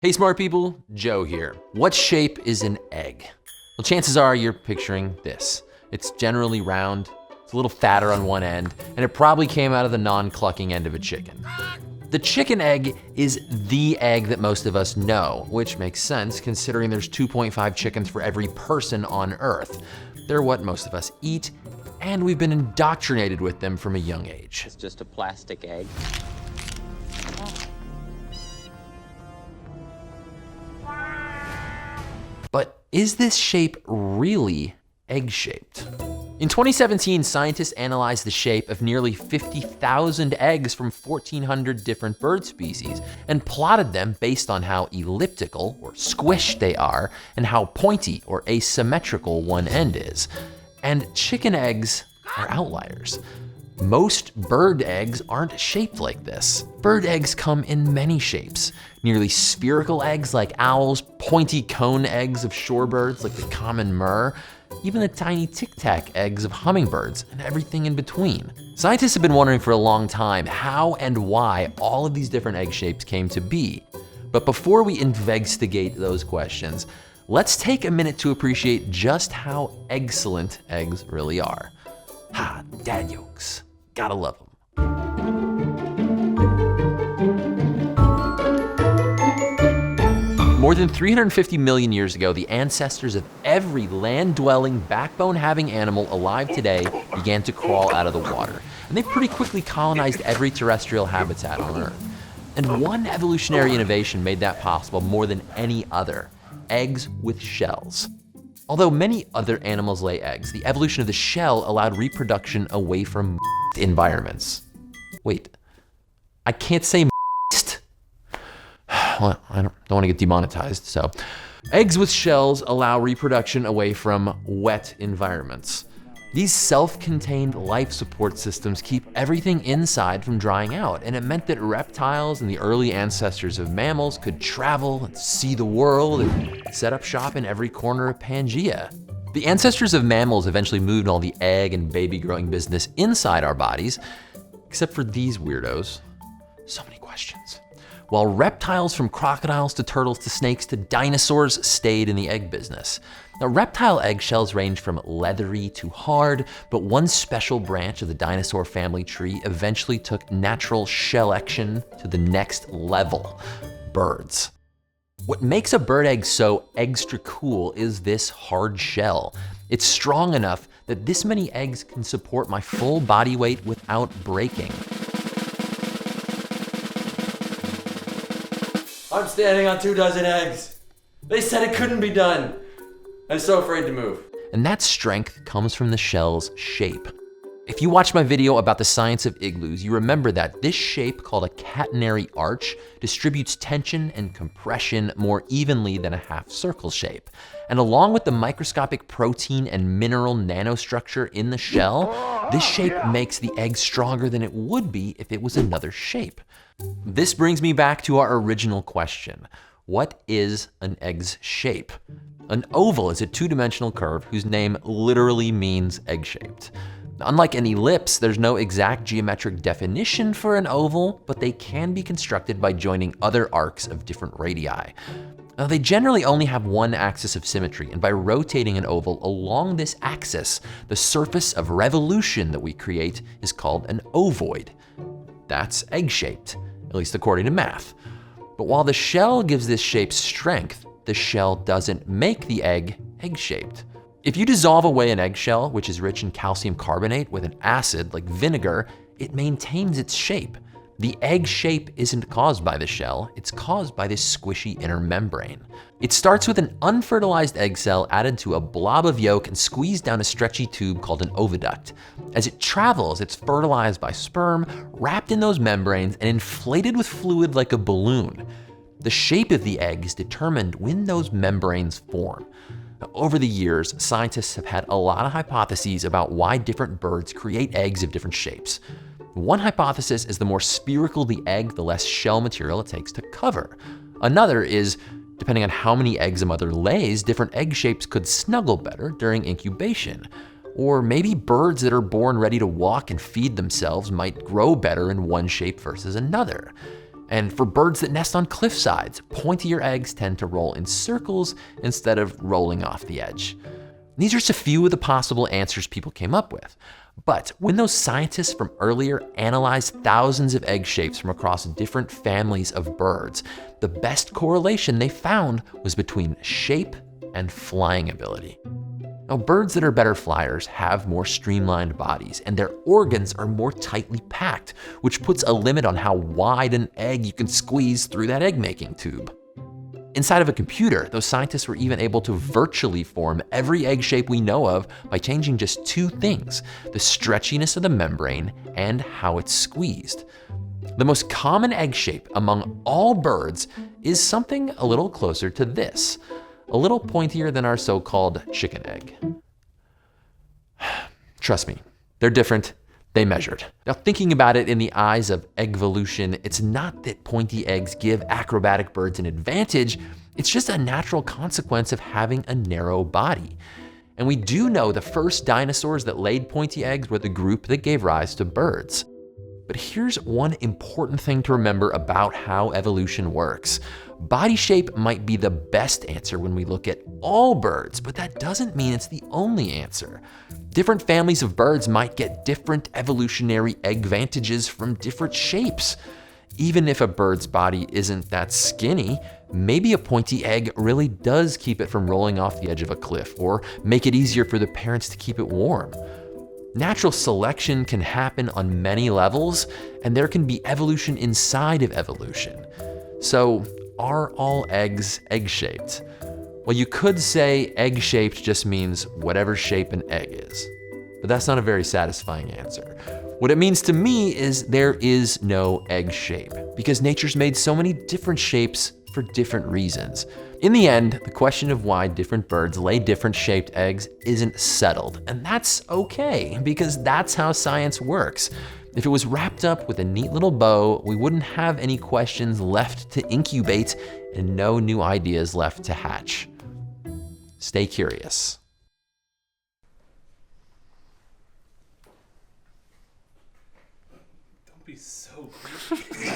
Hey smart people, Joe here. What shape is an egg? Well, chances are you're picturing this. It's generally round, it's a little fatter on one end, and it probably came out of the non-clucking end of a chicken. The chicken egg is the egg that most of us know, which makes sense considering there's 2.5 chickens for every person on Earth. They're what most of us eat, and we've been indoctrinated with them from a young age. It's just a plastic egg. But is this shape really egg-shaped? In 2017, scientists analyzed the shape of nearly 50,000 eggs from 1,400 different bird species and plotted them based on how elliptical or squished they are and how pointy or asymmetrical one end is. And chicken eggs are outliers. Most bird eggs aren't shaped like this. Bird eggs come in many shapes. Nearly spherical eggs like owls, pointy cone eggs of shorebirds like the common murre, even the tiny tic-tac eggs of hummingbirds, and everything in between. Scientists have been wondering for a long time how and why all of these different egg shapes came to be. But before we investigate those questions, let's take a minute to appreciate just how excellent eggs really are. Ha, dad yolks. Gotta love them. More than 350 million years ago, the ancestors of every land-dwelling, backbone-having animal alive today began to crawl out of the water. And they pretty quickly colonized every terrestrial habitat on Earth. And one evolutionary innovation made that possible more than any other: eggs with shells. Although many other animals lay eggs, the evolution of the shell allowed reproduction away from environments. Wait, I can't say moist. Well, I don't want to get demonetized, so. Eggs with shells allow reproduction away from wet environments. These self-contained life support systems keep everything inside from drying out, and it meant that reptiles and the early ancestors of mammals could travel and see the world and set up shop in every corner of Pangaea. The ancestors of mammals eventually moved all the egg and baby growing business inside our bodies, except for these weirdos. So many questions. While reptiles from crocodiles to turtles to snakes to dinosaurs stayed in the egg business. Now, reptile eggshells range from leathery to hard, but one special branch of the dinosaur family tree eventually took natural selection to the next level: birds. What makes a bird egg so extra cool is this hard shell. It's strong enough that this many eggs can support my full body weight without breaking. I'm standing on 24 eggs. They said it couldn't be done. I'm so afraid to move. And that strength comes from the shell's shape. If you watched my video about the science of igloos, you remember that this shape, called a catenary arch, distributes tension and compression more evenly than a half-circle shape. And along with the microscopic protein and mineral nanostructure in the shell, this shape makes the egg stronger than it would be if it was another shape. This brings me back to our original question. What is an egg's shape? An oval is a two-dimensional curve whose name literally means egg-shaped. Unlike an ellipse, there's no exact geometric definition for an oval, but they can be constructed by joining other arcs of different radii. Now, they generally only have one axis of symmetry, and by rotating an oval along this axis, the surface of revolution that we create is called an ovoid. That's egg-shaped, at least according to math. But while the shell gives this shape strength, the shell doesn't make the egg egg-shaped. If you dissolve away an eggshell, which is rich in calcium carbonate, with an acid like vinegar, it maintains its shape. The egg shape isn't caused by the shell, it's caused by this squishy inner membrane. It starts with an unfertilized egg cell added to a blob of yolk and squeezed down a stretchy tube called an oviduct. As it travels, it's fertilized by sperm, wrapped in those membranes, and inflated with fluid like a balloon. The shape of the egg is determined when those membranes form. Over the years, scientists have had a lot of hypotheses about why different birds create eggs of different shapes. One hypothesis is the more spherical the egg, the less shell material it takes to cover. Another is, depending on how many eggs a mother lays, different egg shapes could snuggle better during incubation. Or maybe birds that are born ready to walk and feed themselves might grow better in one shape versus another. And for birds that nest on cliff sides, pointier eggs tend to roll in circles instead of rolling off the edge. These are just a few of the possible answers people came up with. But when those scientists from earlier analyzed thousands of egg shapes from across different families of birds, the best correlation they found was between shape and flying ability. Now, birds that are better flyers have more streamlined bodies, and their organs are more tightly packed, which puts a limit on how wide an egg you can squeeze through that egg-making tube. Inside of a computer, those scientists were even able to virtually form every egg shape we know of by changing just two things: the stretchiness of the membrane and how it's squeezed. The most common egg shape among all birds is something a little closer to this, a little pointier than our so-called chicken egg. Trust me, they're different. They measured. Now, thinking about it in the eyes of eggvolution, it's not that pointy eggs give acrobatic birds an advantage, it's just a natural consequence of having a narrow body. And we do know the first dinosaurs that laid pointy eggs were the group that gave rise to birds. But here's one important thing to remember about how evolution works. Body shape might be the best answer when we look at all birds, but that doesn't mean it's the only answer. Different families of birds might get different evolutionary advantages from different shapes. Even if a bird's body isn't that skinny, maybe a pointy egg really does keep it from rolling off the edge of a cliff or make it easier for the parents to keep it warm. Natural selection can happen on many levels, and there can be evolution inside of evolution. So, are all eggs egg-shaped? Well, you could say egg-shaped just means whatever shape an egg is, but that's not a very satisfying answer. What it means to me is there is no egg shape, because nature's made so many different shapes for different reasons. In the end, the question of why different birds lay different shaped eggs isn't settled, and that's okay, because that's how science works. If it was wrapped up with a neat little bow, we wouldn't have any questions left to incubate and no new ideas left to hatch. Stay curious. Don't be so creepy.